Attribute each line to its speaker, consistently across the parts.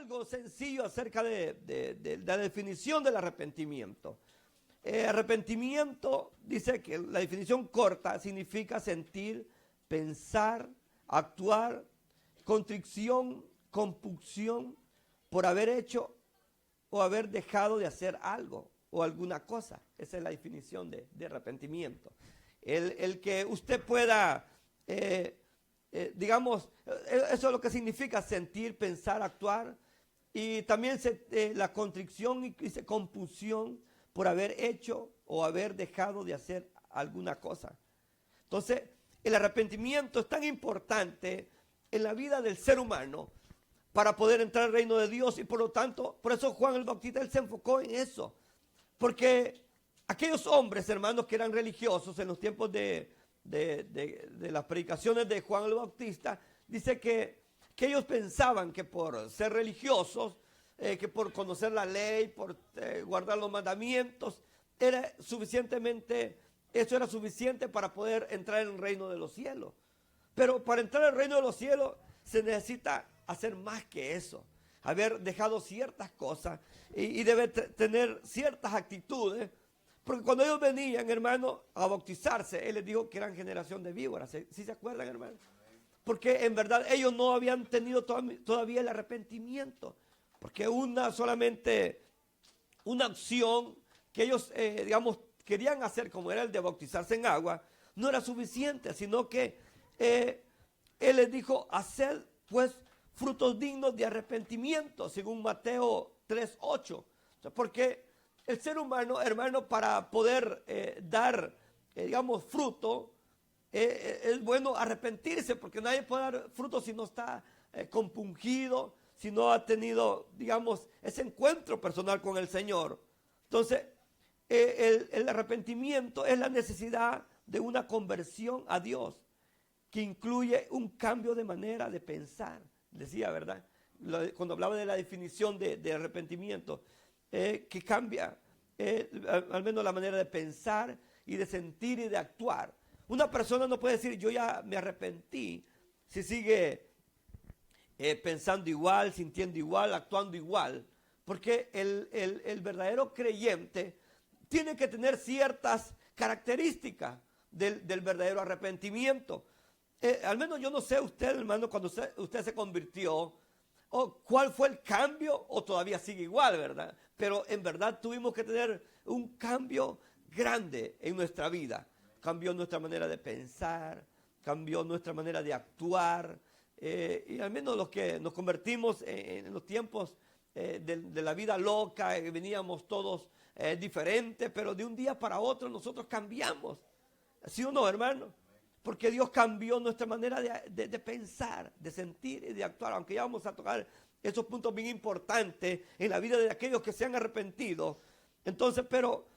Speaker 1: algo sencillo acerca de la definición del arrepentimiento. Arrepentimiento, dice que la definición corta significa sentir, pensar, actuar, contrición, compunción por haber hecho o haber dejado de hacer algo o alguna cosa. Esa es la definición de arrepentimiento. El que usted pueda, digamos, eso es lo que significa sentir, pensar, actuar. Y también la contrición y compunción por haber hecho o haber dejado de hacer alguna cosa. Entonces, el arrepentimiento es tan importante en la vida del ser humano para poder entrar al reino de Dios, y por lo tanto, por eso Juan el Bautista, él se enfocó en eso. Porque aquellos hombres, hermanos, que eran religiosos en los tiempos de las predicaciones de Juan el Bautista, dice que ellos pensaban que por ser religiosos, que por conocer la ley, por guardar los mandamientos, eso era suficiente para poder entrar en el reino de los cielos. Pero para entrar al reino de los cielos se necesita hacer más que eso, haber dejado ciertas cosas y debe tener ciertas actitudes. Porque cuando ellos venían, hermano, a bautizarse, él les dijo que eran generación de víboras. ¿Sí se acuerdan, hermano? Porque en verdad ellos no habían tenido todavía el arrepentimiento. Porque solamente una acción que ellos, digamos, querían hacer, como era el de bautizarse en agua, no era suficiente, sino que él les dijo, haced pues frutos dignos de arrepentimiento, según Mateo 3:8. O sea, porque el ser humano, hermano, para poder dar, digamos, fruto, es bueno arrepentirse, porque nadie puede dar fruto si no está compungido, si no ha tenido, digamos, ese encuentro personal con el Señor. Entonces, el arrepentimiento es la necesidad de una conversión a Dios, que incluye un cambio de manera de pensar. Decía, ¿verdad? Cuando hablaba de la definición de arrepentimiento, que cambia al menos la manera de pensar y de sentir y de actuar. Una persona no puede decir, yo ya me arrepentí, si sigue pensando igual, sintiendo igual, actuando igual. Porque el verdadero creyente tiene que tener ciertas características del verdadero arrepentimiento. Al menos yo no sé usted, hermano, cuando usted se convirtió, o cuál fue el cambio, o todavía sigue igual, ¿verdad? Pero en verdad tuvimos que tener un cambio grande en nuestra vida. Cambió nuestra manera de pensar, cambió nuestra manera de actuar, y al menos los que nos convertimos en los tiempos de la vida loca, veníamos todos diferentes, pero de un día para otro nosotros cambiamos. ¿Sí o no, hermano? Porque Dios cambió nuestra manera de pensar, de sentir y de actuar. Aunque ya vamos a tocar esos puntos bien importantes en la vida de aquellos que se han arrepentido. Entonces, pero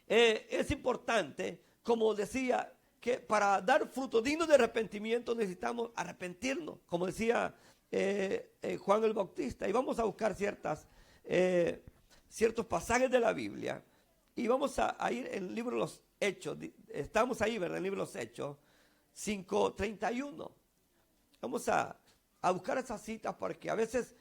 Speaker 1: es importante, como decía, que para dar fruto digno de arrepentimiento necesitamos arrepentirnos, como decía Juan el Bautista. Y vamos a buscar ciertos pasajes de la Biblia. Y vamos a ir en el libro de los Hechos. Estamos ahí, ¿verdad? En el libro de los Hechos 5:31. Vamos a buscar esas citas porque a veces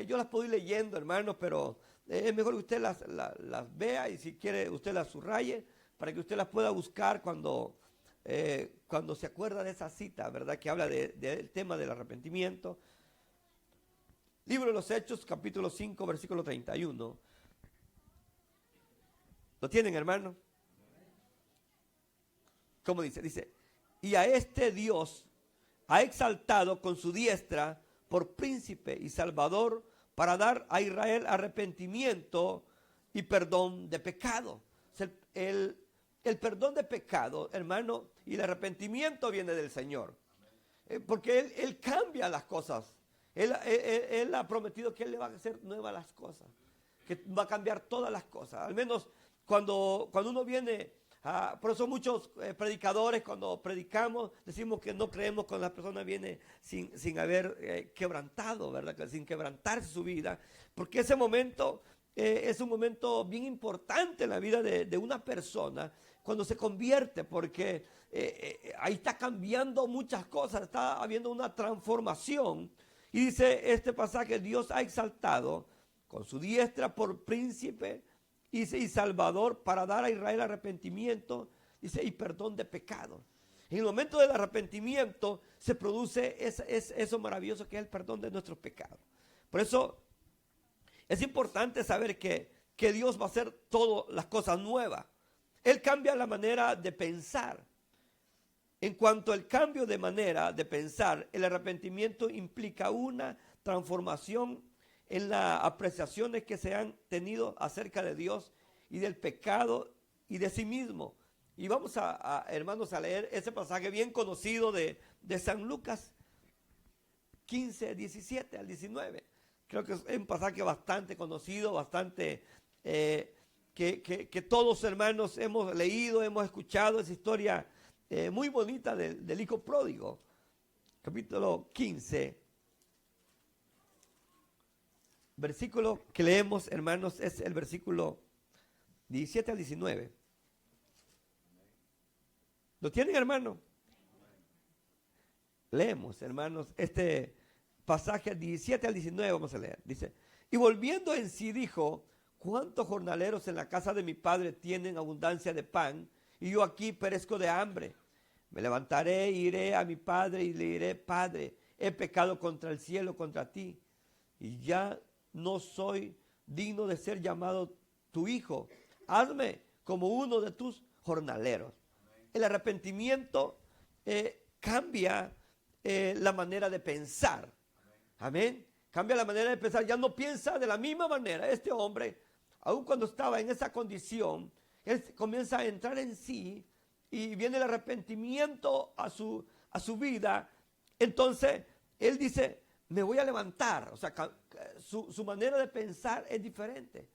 Speaker 1: yo las puedo ir leyendo, hermanos, pero es mejor que usted las vea, y si quiere usted las subraye para que usted las pueda buscar cuando se acuerda de esa cita, ¿verdad? Que habla del tema del arrepentimiento. Libro de los Hechos, capítulo 5, versículo 31. ¿Lo tienen, hermano? ¿Cómo dice? Dice, y a este Dios ha exaltado con su diestra por príncipe y salvador para dar a Israel arrepentimiento y perdón de pecado. O sea, el perdón de pecado, hermano, y el arrepentimiento viene del Señor. Porque Él cambia las cosas. Él ha prometido que Él le va a hacer nuevas las cosas, que va a cambiar todas las cosas. Al menos cuando uno viene, por eso muchos predicadores, cuando predicamos, decimos que no creemos cuando la persona viene sin haber quebrantado, ¿verdad? Sin quebrantarse su vida, porque ese momento es un momento bien importante en la vida de una persona cuando se convierte, porque ahí está cambiando muchas cosas, está habiendo una transformación. Y dice este pasaje, Dios ha exaltado con su diestra por príncipe y salvador para dar a Israel arrepentimiento, dice, y perdón de pecados. En el momento del arrepentimiento se produce eso maravilloso que es el perdón de nuestros pecados. Por eso es importante saber que Dios va a hacer todas las cosas nuevas. Él cambia la manera de pensar. En cuanto al cambio de manera de pensar, el arrepentimiento implica una transformación en las apreciaciones que se han tenido acerca de Dios y del pecado y de sí mismo. Y vamos hermanos, a leer ese pasaje bien conocido de San Lucas 15, 17 al 19. Creo que es un pasaje bastante conocido, bastante que todos hermanos hemos leído, hemos escuchado esa historia muy bonita del hijo pródigo. Capítulo 15. Versículo que leemos, hermanos, es el versículo 17 al 19. ¿Lo tienen, hermano? Leemos, hermanos, este pasaje 17 al 19 vamos a leer. Dice, y volviendo en sí dijo, ¿cuántos jornaleros en la casa de mi padre tienen abundancia de pan? Y yo aquí perezco de hambre. Me levantaré e iré a mi padre y le diré, Padre, he pecado contra el cielo, contra ti, y ya no soy digno de ser llamado tu hijo. Hazme como uno de tus jornaleros. El arrepentimiento cambia la manera de pensar. Amén. Cambia la manera de pensar. Ya no piensa de la misma manera. Este hombre, aun cuando estaba en esa condición, él comienza a entrar en sí y viene el arrepentimiento a su vida. Entonces, él dice, me voy a levantar. O sea, su manera de pensar es diferente.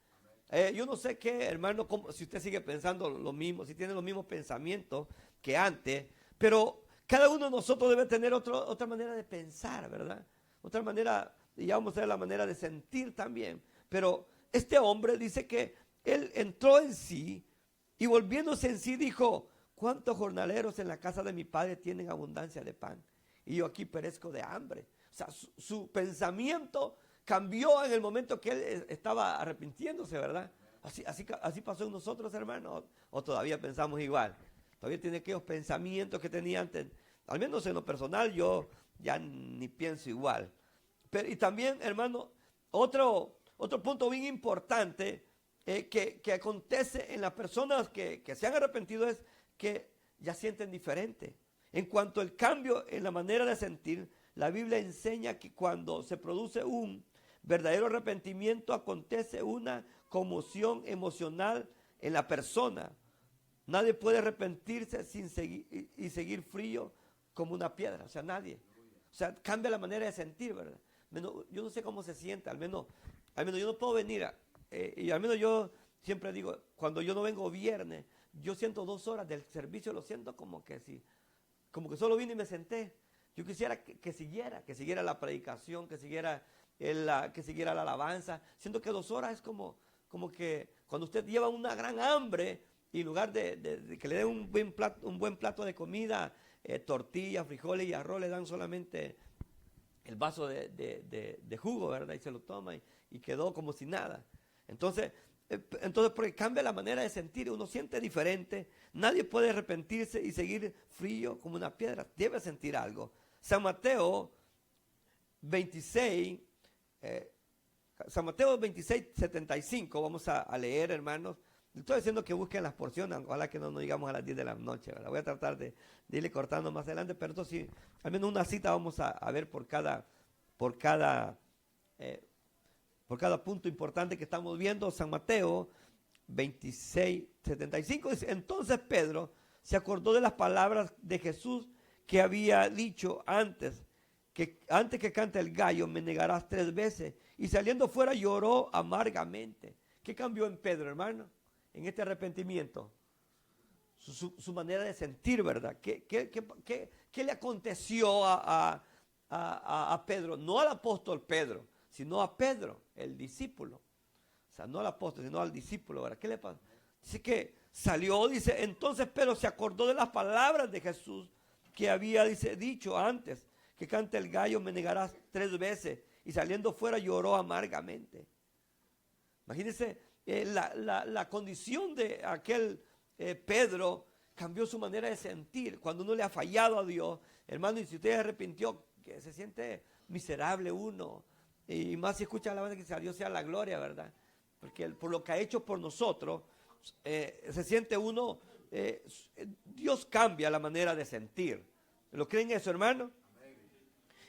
Speaker 1: Yo no sé qué, hermano, si usted sigue pensando lo mismo, si tiene los mismos pensamientos que antes, pero cada uno de nosotros debe tener otra manera de pensar, ¿verdad? Otra manera, y ya vamos a ver la manera de sentir también. Pero este hombre dice que él entró en sí y volviéndose en sí dijo, ¿cuántos jornaleros en la casa de mi padre tienen abundancia de pan? Y yo aquí perezco de hambre. O sea, su pensamiento cambió en el momento que él estaba arrepintiéndose, ¿verdad? Así pasó en nosotros, hermanos. O todavía pensamos igual. Todavía tiene aquellos pensamientos que tenía antes. Al menos en lo personal yo ya ni pienso igual. Pero, y también, hermano, otro punto bien importante que acontece en las personas que se han arrepentido es que ya sienten diferente. En cuanto al cambio en la manera de sentir, la Biblia enseña que cuando se produce un verdadero arrepentimiento acontece una conmoción emocional en la persona. Nadie puede arrepentirse sin seguir frío como una piedra. O sea, nadie. O sea, cambia la manera de sentir, ¿verdad? Yo no sé cómo se siente. Al menos yo no puedo venir. Y al menos yo siempre digo, cuando yo no vengo viernes, yo siento 2 horas del servicio, lo siento como que solo vine y me senté. Yo quisiera que siguiera la predicación, que siguiera la alabanza. Siento que 2 horas es como que cuando usted lleva una gran hambre y en lugar de que le den un buen plato de comida, tortillas, frijoles y arroz, le dan solamente el vaso de jugo, ¿verdad? Y se lo toma y quedó como si nada. Entonces, porque cambia la manera de sentir, uno siente diferente. Nadie puede arrepentirse y seguir frío como una piedra. Debe sentir algo. San Mateo 26, 75, vamos a leer, hermanos. Estoy diciendo que busquen las porciones, ojalá que no nos llegamos a las 10 de la noche, ¿verdad? Voy a tratar de irle cortando más adelante, pero esto sí, al menos una cita vamos a ver por cada punto importante que estamos viendo. San Mateo 26, 75 dice, entonces Pedro se acordó de las palabras de Jesús que había dicho antes que cante el gallo me negarás 3 veces, y saliendo fuera lloró amargamente. ¿Qué cambió en Pedro, hermano? En este arrepentimiento, su manera de sentir, ¿verdad? ¿Qué le aconteció a Pedro? No al apóstol Pedro, sino a Pedro, el discípulo. O sea, no al apóstol, sino al discípulo, ¿verdad? ¿Qué le pasa? Dice que salió, entonces Pedro se acordó de las palabras de Jesús que había, dicho antes, que cante el gallo me negarás 3 veces. Y saliendo fuera lloró amargamente. Imagínense, la condición de aquel Pedro cambió su manera de sentir. Cuando uno le ha fallado a Dios, hermano, y si usted se arrepintió, que se siente miserable uno. Y más si escucha la voz de que a Dios sea la gloria, ¿verdad? Porque por lo que ha hecho por nosotros, se siente uno, Dios cambia la manera de sentir. ¿Lo creen eso, hermano?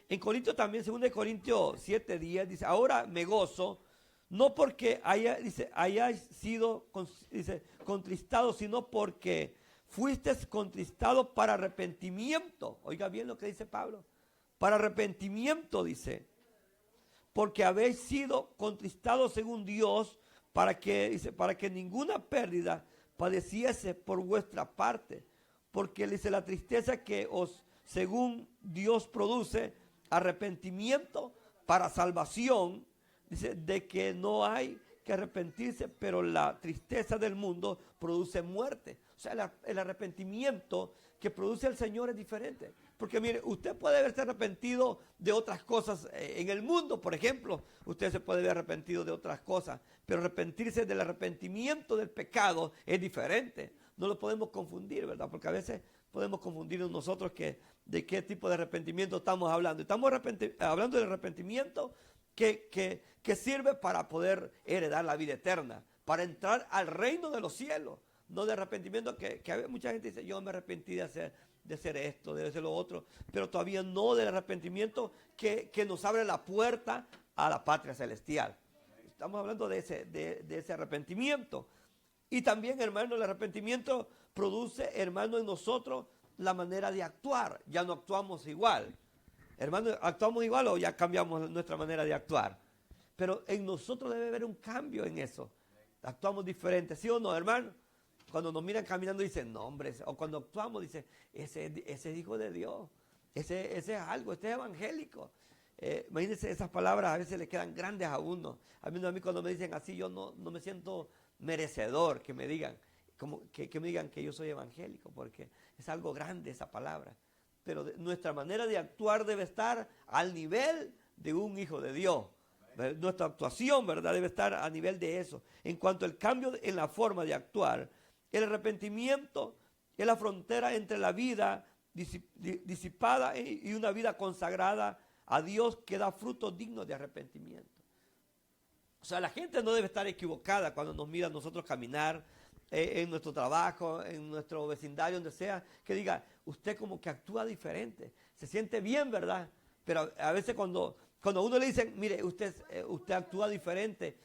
Speaker 1: En Corintios también, 2 Corintios 7:10, dice, ahora me gozo, no porque hayáis sido contristado, sino porque fuisteis contristados para arrepentimiento. Oiga bien lo que dice Pablo. Para arrepentimiento, dice. Porque habéis sido contristados según Dios, para que ninguna pérdida padeciese por vuestra parte. Porque dice la tristeza que según Dios produce arrepentimiento para salvación, dice, de que no hay que arrepentirse, pero la tristeza del mundo produce muerte. O sea, el arrepentimiento que produce el Señor es diferente. Porque mire, usted puede haberse arrepentido de otras cosas en el mundo, por ejemplo. Usted se puede haber arrepentido de otras cosas, pero arrepentirse del arrepentimiento del pecado es diferente. No lo podemos confundir, ¿verdad? Porque a veces podemos confundirnos nosotros de qué tipo de arrepentimiento estamos hablando. Estamos hablando del arrepentimiento que sirve para poder heredar la vida eterna, para entrar al reino de los cielos. No de arrepentimiento que mucha gente dice, yo me arrepentí de hacer esto, de hacer lo otro, pero todavía no del arrepentimiento que nos abre la puerta a la patria celestial. Estamos hablando de ese arrepentimiento. Y también, hermano, el arrepentimiento produce, hermano, en nosotros la manera de actuar. Ya no actuamos igual. Hermano, ¿actuamos igual o ya cambiamos nuestra manera de actuar? Pero en nosotros debe haber un cambio en eso. Actuamos diferente, ¿sí o no, hermano? Cuando nos miran caminando dicen, no, hombre, o cuando actuamos dicen, ese es hijo de Dios, ese es algo, este es evangélico. Imagínense, esas palabras a veces le quedan grandes a uno. A mí cuando me dicen así, yo no me siento merecedor que me digan, que me digan que yo soy evangélico, porque es algo grande esa palabra. Pero nuestra manera de actuar debe estar al nivel de un hijo de Dios. Nuestra actuación, ¿verdad?, debe estar a nivel de eso. En cuanto al cambio en la forma de actuar, el arrepentimiento es la frontera entre la vida disipada y una vida consagrada a Dios que da frutos dignos de arrepentimiento. O sea, la gente no debe estar equivocada cuando nos mira a nosotros caminar en nuestro trabajo, en nuestro vecindario, donde sea, que diga, usted como que actúa diferente, se siente bien, ¿verdad? Pero a veces cuando a uno le dicen, mire, usted actúa diferente,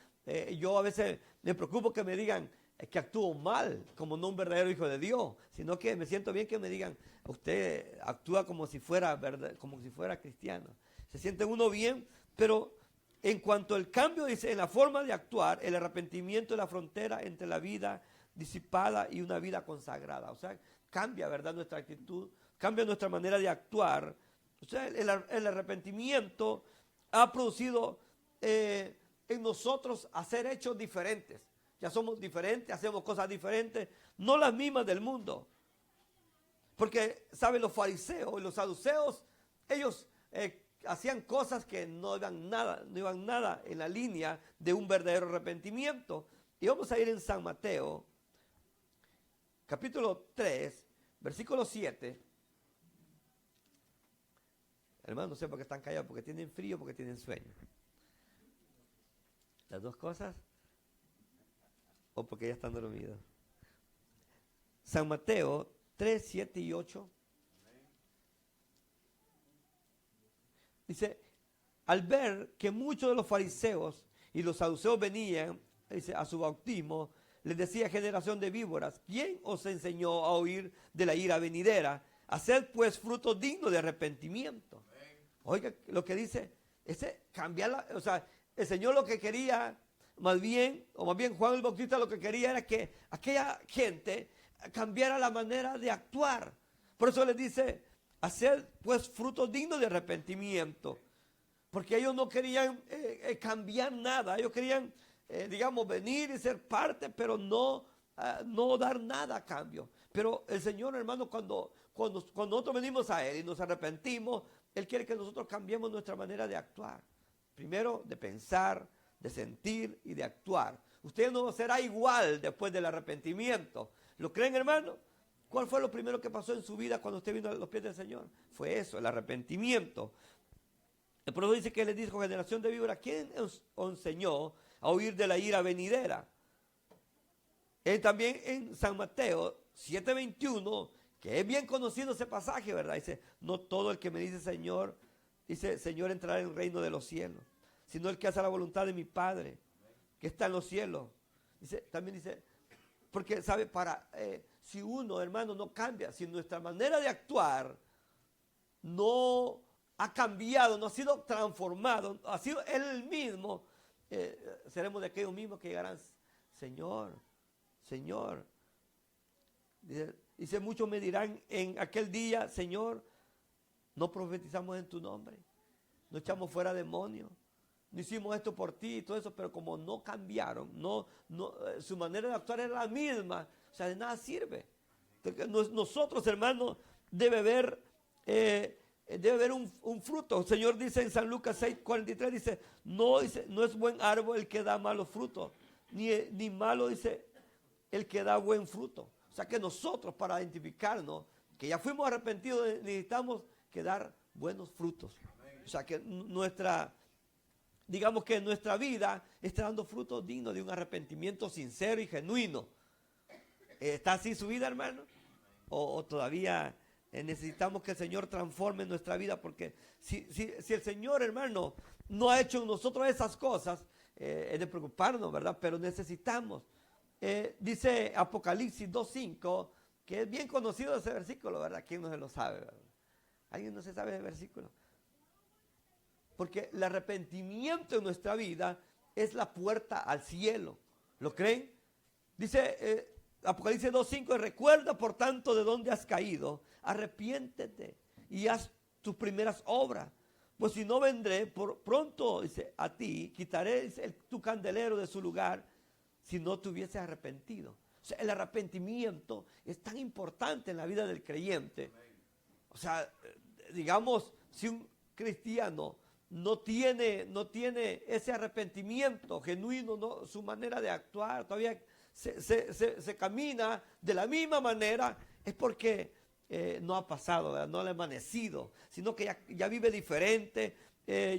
Speaker 1: yo a veces me preocupo que me digan que actúo mal, como no un verdadero hijo de Dios, sino que me siento bien que me digan, usted actúa como si fuera, ¿verdad?, como si fuera cristiano. Se siente uno bien, pero en cuanto al cambio, dice, en la forma de actuar, el arrepentimiento es la frontera entre la vida disipada y una vida consagrada. O sea, cambia, ¿verdad?, nuestra actitud, cambia nuestra manera de actuar. O sea, el arrepentimiento ha producido en nosotros hacer hechos diferentes. Ya somos diferentes, hacemos cosas diferentes, no las mismas del mundo. Porque, ¿saben? Los fariseos y los saduceos, ellos hacían cosas que no iban nada en la línea de un verdadero arrepentimiento. Y vamos a ir en San Mateo, capítulo 3, versículo 7. Hermanos, no sé por qué están callados, porque tienen frío, porque tienen sueño. Las dos cosas, o porque ya están dormidos. San Mateo 3, 7 y 8. Dice, al ver que muchos de los fariseos y los saduceos venían, dice, a su bautismo, les decía, generación de víboras, ¿quién os enseñó a huir de la ira venidera? Haced pues frutos dignos de arrepentimiento. Oiga lo que dice, o sea, el Señor lo que quería, más bien Juan el Bautista lo que quería era que aquella gente cambiara la manera de actuar. Por eso les dice, haced pues frutos dignos de arrepentimiento. Porque ellos no querían cambiar nada, ellos querían, digamos, venir y ser parte, pero no dar nada a cambio. Pero el Señor, hermano, cuando nosotros venimos a Él y nos arrepentimos, Él quiere que nosotros cambiemos nuestra manera de actuar. Primero, de pensar, de sentir y de actuar. Usted no será igual después del arrepentimiento. ¿Lo creen, hermano? ¿Cuál fue lo primero que pasó en su vida cuando usted vino a los pies del Señor? Fue eso, el arrepentimiento. El profeta dice que le dijo, generación de víbora, ¿quién os enseñó a huir de la ira venidera? Él también en San Mateo 7:21, que es bien conocido ese pasaje, ¿verdad? Dice, no todo el que me dice Señor entrará en el reino de los cielos, sino el que hace la voluntad de mi Padre, que está en los cielos. También dice, porque sabe, si uno, hermano, no cambia, si nuestra manera de actuar no ha cambiado, no ha sido transformado, ha sido él mismo, seremos de aquellos mismos que llegarán, Señor, Señor. Dice, muchos me dirán en aquel día, Señor, no profetizamos en tu nombre, no echamos fuera demonios, no hicimos esto por ti y todo eso, pero como no cambiaron, su manera de actuar era la misma, o sea, de nada sirve. Nosotros, hermanos, debe haber un fruto. El Señor dice en San Lucas 6:43, dice, no es buen árbol el que da malos frutos, ni malo, dice, el que da buen fruto. O sea que nosotros, para identificarnos que ya fuimos arrepentidos, necesitamos que dar buenos frutos. O sea que digamos que nuestra vida está dando frutos dignos de un arrepentimiento sincero y genuino. ¿Está así su vida, hermano? ¿O todavía necesitamos que el Señor transforme nuestra vida? Porque si el Señor, hermano, no ha hecho en nosotros esas cosas, es de preocuparnos, ¿verdad? Pero necesitamos. Dice Apocalipsis 2:5, que es bien conocido ese versículo, ¿verdad? ¿Quién no se lo sabe, verdad? ¿Alguien no se sabe ese versículo? Porque el arrepentimiento en nuestra vida es la puerta al cielo. ¿Lo creen? Dice Apocalipsis 2:5, recuerda por tanto de dónde has caído, arrepiéntete y haz tus primeras obras. Pues si no vendré pronto, dice, a ti, quitaré tu candelero de su lugar si no te hubieses arrepentido. O sea, el arrepentimiento es tan importante en la vida del creyente. O sea, digamos, si un cristiano no tiene ese arrepentimiento genuino, su manera de actuar todavía se camina de la misma manera, es porque no ha pasado, ¿verdad? No le ha amanecido, sino que ya vive diferente,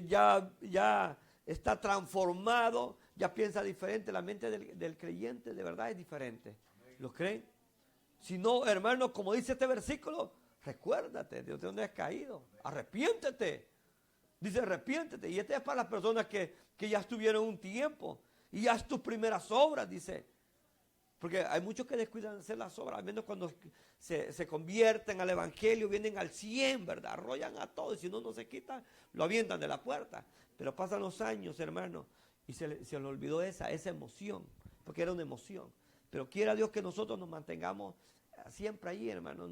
Speaker 1: ya está transformado, ya piensa diferente. La mente del creyente de verdad es diferente. ¿Lo creen? Si no, hermano, como dice este versículo, recuérdate de dónde has caído, arrepiéntete. Dice, arrepiéntete. Y este es para las personas que ya estuvieron un tiempo y haz tus primeras obras, dice. Porque hay muchos que descuidan de hacer las obras, al menos cuando se convierten al evangelio, vienen al 100, ¿verdad? Arrollan a todos, y si no se quitan, lo avientan de la puerta. Pero pasan los años, hermano, y se le olvidó esa emoción, porque era una emoción. Pero quiera Dios que nosotros nos mantengamos siempre allí, hermano.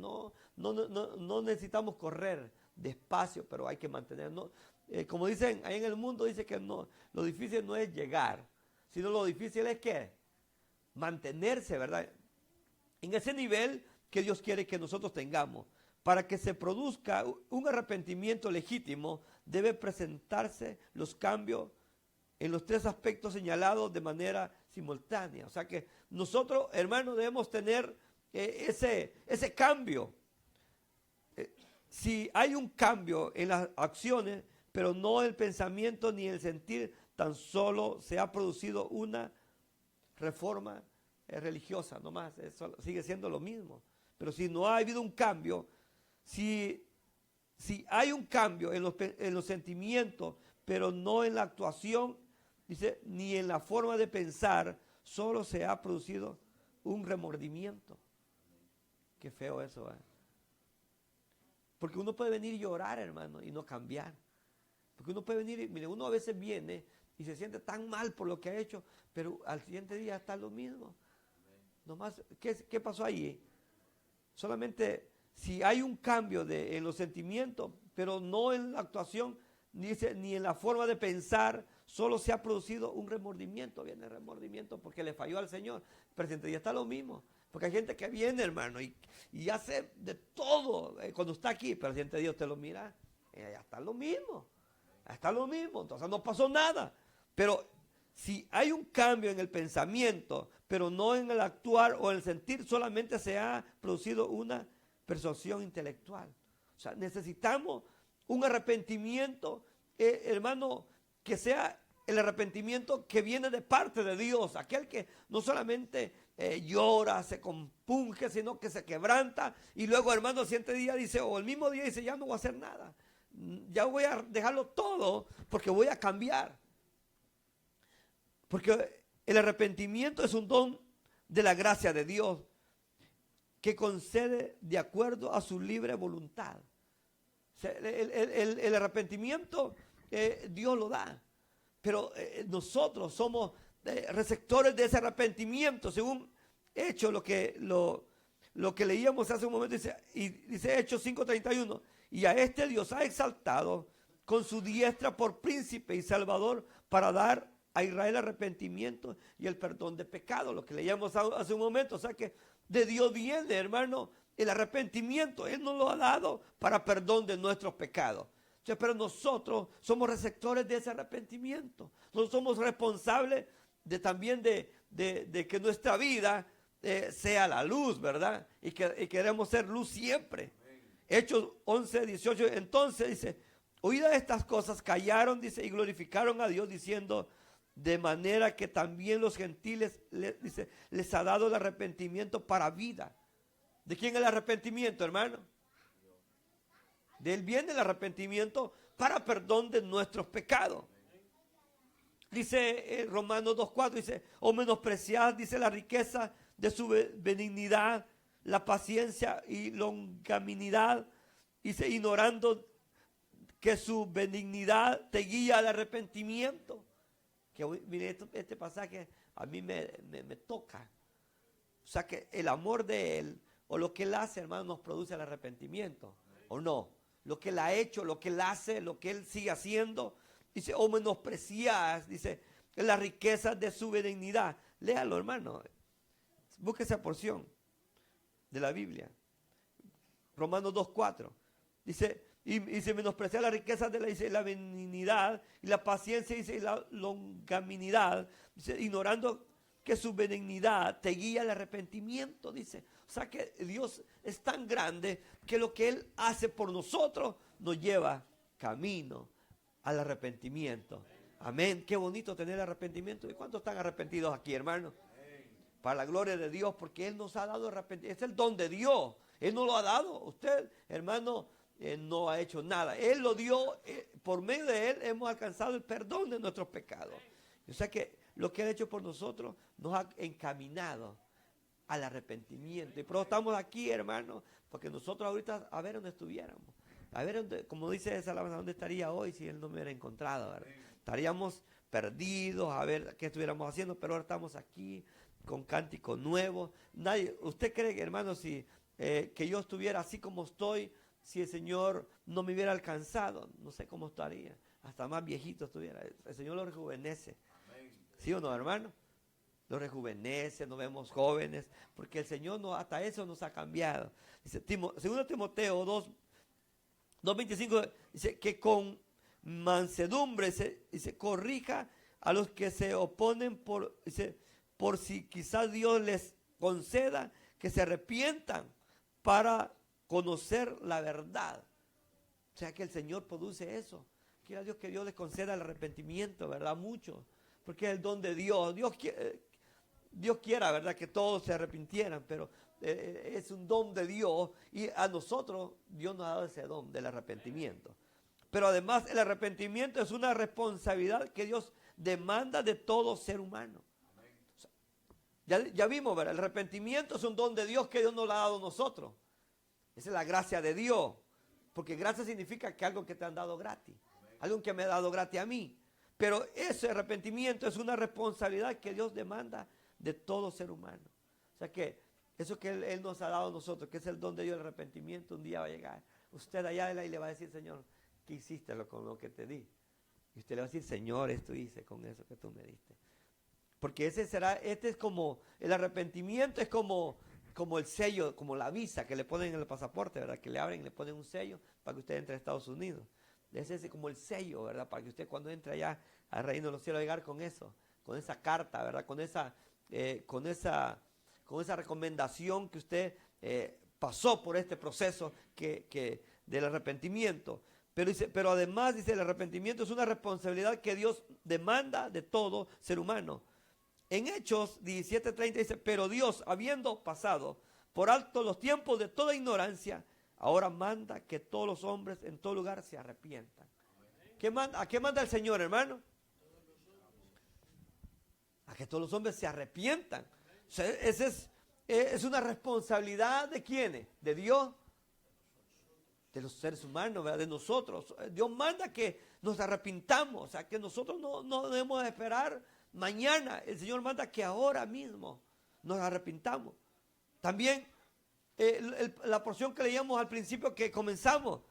Speaker 1: No necesitamos correr despacio, pero hay que mantenernos. Como dicen ahí en el mundo, dice que no, lo difícil no es llegar, sino lo difícil es que mantenerse, ¿verdad? En ese nivel que Dios quiere que nosotros tengamos. Para que se produzca un arrepentimiento legítimo, debe presentarse los cambios en los tres aspectos señalados de manera simultánea. O sea que nosotros, hermanos, debemos tener ese cambio. Si hay un cambio en las acciones, pero no el pensamiento ni el sentir, tan solo se ha producido una reforma religiosa, nomás, eso sigue siendo lo mismo. Pero si no ha habido un cambio, si hay un cambio en los sentimientos, pero no en la actuación, dice, ni en la forma de pensar, solo se ha producido un remordimiento. Qué feo eso, ¿eh? Porque uno puede venir y llorar, hermano, y no cambiar. Porque uno puede venir, mire, uno a veces viene y se siente tan mal por lo que ha hecho, pero al siguiente día está lo mismo. Nomás, ¿qué pasó ahí? Solamente si hay un cambio en los sentimientos, pero no en la actuación, ni en la forma de pensar, solo se ha producido un remordimiento. Viene el remordimiento porque le falló al Señor. Pero el siguiente día está lo mismo. Porque hay gente que viene, hermano, y hace de todo cuando está aquí, pero el siguiente día usted lo mira ya está lo mismo. Ya está lo mismo, entonces no pasó nada. Pero si hay un cambio en el pensamiento, pero no en el actuar o en el sentir, solamente se ha producido una persuasión intelectual. O sea, necesitamos un arrepentimiento, hermano, que sea el arrepentimiento que viene de parte de Dios, aquel que no solamente llora, se compunge, sino que se quebranta y luego, hermano, el siguiente día dice, o el mismo día dice, ya no voy a hacer nada, ya voy a dejarlo todo porque voy a cambiar. Porque el arrepentimiento es un don de la gracia de Dios que concede de acuerdo a su libre voluntad. O sea, el arrepentimiento Dios lo da, pero nosotros somos receptores de ese arrepentimiento, según Hechos, lo que leíamos hace un momento, dice Hechos 5:31, y a este Dios ha exaltado con su diestra por príncipe y salvador para dar a Israel arrepentimiento y el perdón de pecado, lo que leíamos hace un momento. O sea que de Dios viene, hermano, el arrepentimiento. Él nos lo ha dado para perdón de nuestros pecados. O sea, pero nosotros somos receptores de ese arrepentimiento. Nosotros somos responsables también de que nuestra vida sea la luz, ¿verdad? Y queremos ser luz siempre. Hechos 11:18, entonces dice, oídas estas cosas, callaron, dice, y glorificaron a Dios diciendo, de manera que también los gentiles, les ha dado el arrepentimiento para vida. ¿De quién es el arrepentimiento, hermano? De él viene el arrepentimiento para perdón de nuestros pecados. Dice Romanos 2:4, dice, o menospreciad, dice, la riqueza de su benignidad, la paciencia y longanimidad, dice, ignorando que su benignidad te guía al arrepentimiento. Que mire, este pasaje a mí me toca. O sea que el amor de Él o lo que Él hace, hermano, nos produce el arrepentimiento. ¿O no? Lo que Él ha hecho, lo que Él hace, lo que Él sigue haciendo. Dice, o menosprecias, dice, la riqueza de su benignidad. Léalo, hermano. Busque esa porción de la Biblia. Romanos 2:4. Dice, y se menosprecia la riqueza de la benignidad y la paciencia, dice, y la longanimidad, dice, ignorando que su benignidad te guía al arrepentimiento, dice. O sea que Dios es tan grande que lo que Él hace por nosotros nos lleva camino al arrepentimiento. Amén. Qué bonito tener arrepentimiento. ¿Y cuántos están arrepentidos aquí, hermano? Para la gloria de Dios, porque Él nos ha dado arrepentimiento. Es el don de Dios. Él nos lo ha dado. Usted, hermano, no ha hecho nada. Él lo dio, por medio de Él hemos alcanzado el perdón de nuestros pecados. O sea que lo que Él ha hecho por nosotros nos ha encaminado al arrepentimiento. Y por eso estamos aquí, hermano, porque nosotros ahorita, a ver dónde estuviéramos. A ver, como dice esa alabanza, ¿dónde estaría hoy si Él no me hubiera encontrado? ¿Verdad? Estaríamos perdidos, a ver qué estuviéramos haciendo, pero ahora estamos aquí con cánticos nuevos. ¿Usted cree, hermano, que yo estuviera así como estoy, si el Señor no me hubiera alcanzado? No sé cómo estaría, hasta más viejito estuviera. El Señor lo rejuvenece. ¿Sí o no, hermano? Lo rejuvenece, nos vemos jóvenes, porque el Señor hasta eso nos ha cambiado. Dice, 2 Timoteo 2:25, dice que con mansedumbre se corrija a los que se oponen por si quizás Dios les conceda que se arrepientan para conocer la verdad. O sea que el Señor produce eso. Quiera Dios que Dios les conceda el arrepentimiento, ¿verdad? Mucho. Porque es el don de Dios. Dios quiera, ¿verdad? Que todos se arrepintieran, pero es un don de Dios. Y a nosotros Dios nos ha dado ese don del arrepentimiento. Pero además el arrepentimiento es una responsabilidad que Dios demanda de todo ser humano. O sea, ya vimos, ¿verdad? El arrepentimiento es un don de Dios que Dios nos lo ha dado a nosotros. Esa es la gracia de Dios. Porque gracia significa que algo que te han dado gratis. Algo que me ha dado gratis a mí. Pero ese arrepentimiento es una responsabilidad que Dios demanda de todo ser humano. O sea que eso que Él nos ha dado a nosotros, que es el don de Dios, el arrepentimiento, un día va a llegar. Usted allá y le va a decir, Señor, ¿qué hiciste con lo que te di? Y usted le va a decir, Señor, esto hice con eso que tú me diste. Porque este es como, el arrepentimiento es como el sello, como la visa que le ponen en el pasaporte, ¿verdad? Que le abren y le ponen un sello para que usted entre a Estados Unidos. Ese es como el sello, ¿verdad? Para que usted cuando entre allá al reino de los cielos, llegar con eso, con esa carta, ¿verdad? Con esa recomendación que usted pasó por este proceso del arrepentimiento. Pero además dice, el arrepentimiento es una responsabilidad que Dios demanda de todo ser humano. En Hechos 17:30 dice, pero Dios, habiendo pasado por alto los tiempos de toda ignorancia, ahora manda que todos los hombres en todo lugar se arrepientan. ¿A qué manda el Señor, hermano? A que todos los hombres se arrepientan. O sea, esa es una responsabilidad ¿de quiénes? De Dios, de los seres humanos, ¿verdad? De nosotros. Dios manda que nos arrepintamos, o sea, que nosotros no debemos esperar mañana. El Señor manda que ahora mismo nos arrepintamos. También la porción que leíamos al principio que comenzamos,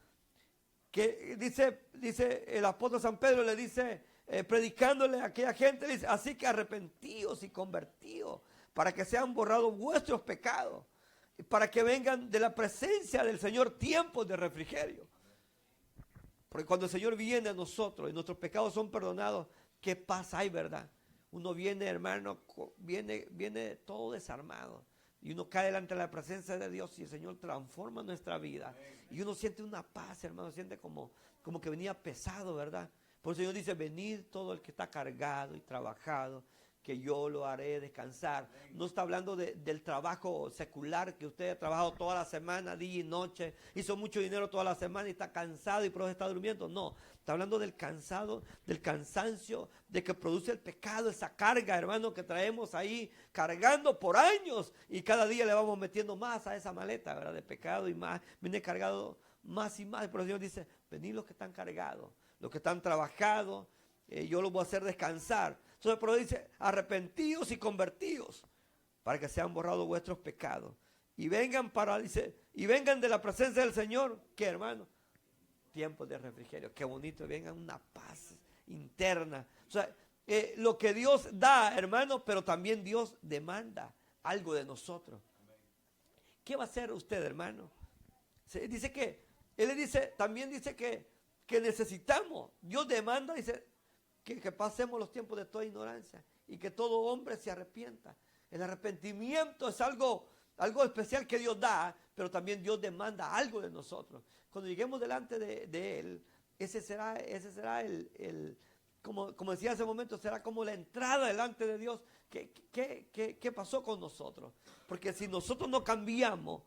Speaker 1: que dice el apóstol San Pedro, le dice, predicándole a aquella gente, dice, así que arrepentíos y convertíos, para que sean borrados vuestros pecados, para que vengan de la presencia del Señor tiempos de refrigerio. Porque cuando el Señor viene a nosotros y nuestros pecados son perdonados, ¿qué pasa ahí, verdad? Uno viene, hermano, viene todo desarmado. Y uno cae delante de la presencia de Dios y el Señor transforma nuestra vida. Y uno siente una paz, hermano, siente como que venía pesado, ¿verdad? Por eso el Señor dice, venid todo el que está cargado y trabajado, que yo lo haré descansar. No está hablando del trabajo secular, que usted ha trabajado toda la semana, día y noche, hizo mucho dinero toda la semana y está cansado y por eso está durmiendo. No, está hablando del cansancio de que produce el pecado, esa carga, hermano, que traemos ahí cargando por años y cada día le vamos metiendo más a esa maleta, ¿verdad? De pecado y más, viene cargado más y más. Pero el Señor dice, venid los que están cargados, los que están trabajados, yo los voy a hacer descansar. Entonces, pero dice, arrepentíos y convertíos, para que sean borrados vuestros pecados. Y vengan de la presencia del Señor, ¿qué, hermano? Tiempos de refrigerio. Qué bonito, vengan una paz interna. O sea, lo que Dios da, hermano, pero también Dios demanda algo de nosotros. ¿Qué va a hacer usted, hermano? Él también dice que necesitamos. Dios demanda, dice, que pasemos los tiempos de toda ignorancia y que todo hombre se arrepienta. El arrepentimiento es algo especial que Dios da, pero también Dios demanda algo de nosotros. Cuando lleguemos delante de Él, ese será como decía hace un momento, será como la entrada delante de Dios. ¿Qué pasó con nosotros? Porque si nosotros no cambiamos,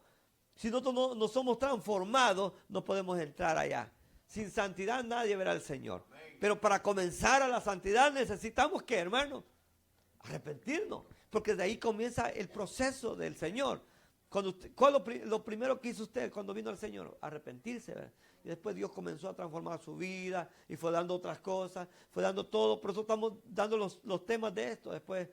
Speaker 1: si nosotros no somos transformados, no podemos entrar allá. Sin santidad nadie verá al Señor. Pero para comenzar a la santidad necesitamos ¿qué, hermano? Arrepentirnos. Porque de ahí comienza el proceso del Señor. ¿Cuál lo primero que hizo usted cuando vino al Señor? Arrepentirse, ¿verdad? Y después Dios comenzó a transformar su vida y fue dando otras cosas, fue dando todo. Por eso estamos dando los temas de esto. Después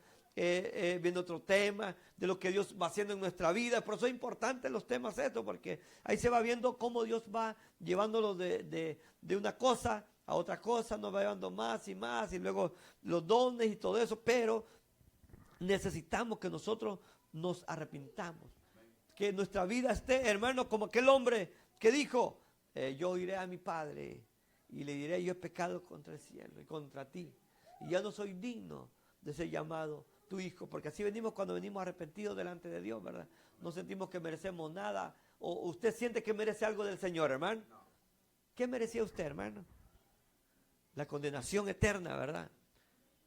Speaker 1: viendo otro tema de lo que Dios va haciendo en nuestra vida. Por eso es importante los temas estos, porque ahí se va viendo cómo Dios va llevándolo de una cosa a otra cosa, nos va llevando más y más, y luego los dones y todo eso. Pero necesitamos que nosotros nos arrepintamos, que nuestra vida esté, hermano, como aquel hombre que dijo, yo iré a mi padre y le diré, yo he pecado contra el cielo y contra ti, y ya no soy digno de ser llamado tu hijo. Porque así venimos cuando venimos arrepentidos delante de Dios, ¿verdad? No sentimos que merecemos nada. ¿O usted siente que merece algo del Señor, hermano? ¿Qué merecía usted, hermano? La condenación eterna, ¿verdad?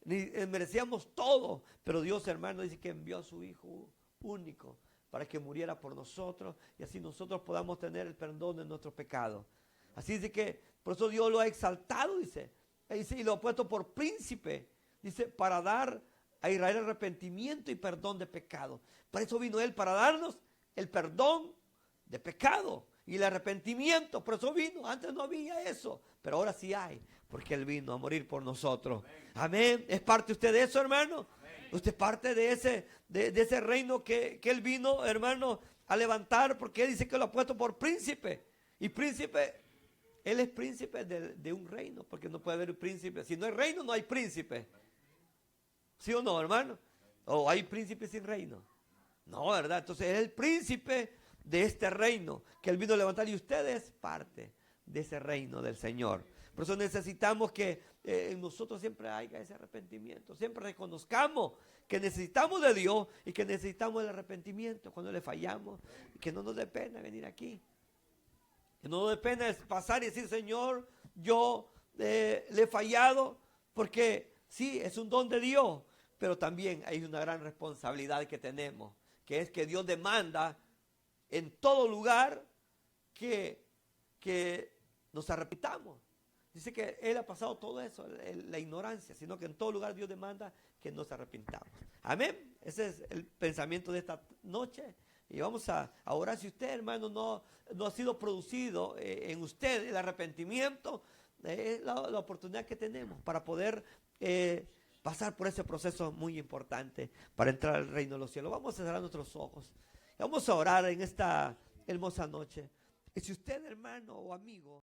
Speaker 1: Merecíamos todo, pero Dios, hermano, dice que envió a su hijo único para que muriera por nosotros y así nosotros podamos tener el perdón de nuestros pecados. Así dice que, por eso Dios lo ha exaltado, dice, y lo ha puesto por príncipe, dice, para dar a Israel arrepentimiento y perdón de pecado. Para eso vino Él, para darnos el perdón de pecado y el arrepentimiento. Por eso vino, antes no había eso, pero ahora sí hay, porque Él vino a morir por nosotros. Amén. ¿Es parte usted de eso, hermano? Amén. Usted es parte de ese reino que Él vino, hermano, a levantar, porque Él dice que lo ha puesto por príncipe. Y príncipe, Él es príncipe de un reino, porque no puede haber un príncipe. Si no hay reino, no hay príncipe. ¿Sí o no, hermano? ¿O hay príncipe sin reino? No, ¿verdad? Entonces es el príncipe de este reino que Él vino a levantar y usted es parte de ese reino del Señor. Por eso necesitamos que en nosotros siempre haya ese arrepentimiento. Siempre reconozcamos que necesitamos de Dios y que necesitamos el arrepentimiento cuando le fallamos. Y que no nos dé pena venir aquí. Que no nos dé pena pasar y decir, Señor, yo le he fallado, porque sí, es un don de Dios, pero también hay una gran responsabilidad que tenemos, que es que Dios demanda en todo lugar que nos arrepintamos. Dice que Él ha pasado todo eso, la ignorancia, sino que en todo lugar Dios demanda que nos arrepintamos. Amén. Ese es el pensamiento de esta noche. Y vamos a orar. Si usted, hermano, no ha sido producido en usted el arrepentimiento, es la oportunidad que tenemos para poder pasar por ese proceso muy importante para entrar al reino de los cielos. Vamos a cerrar nuestros ojos. Vamos a orar en esta hermosa noche. Y si usted, hermano o amigo,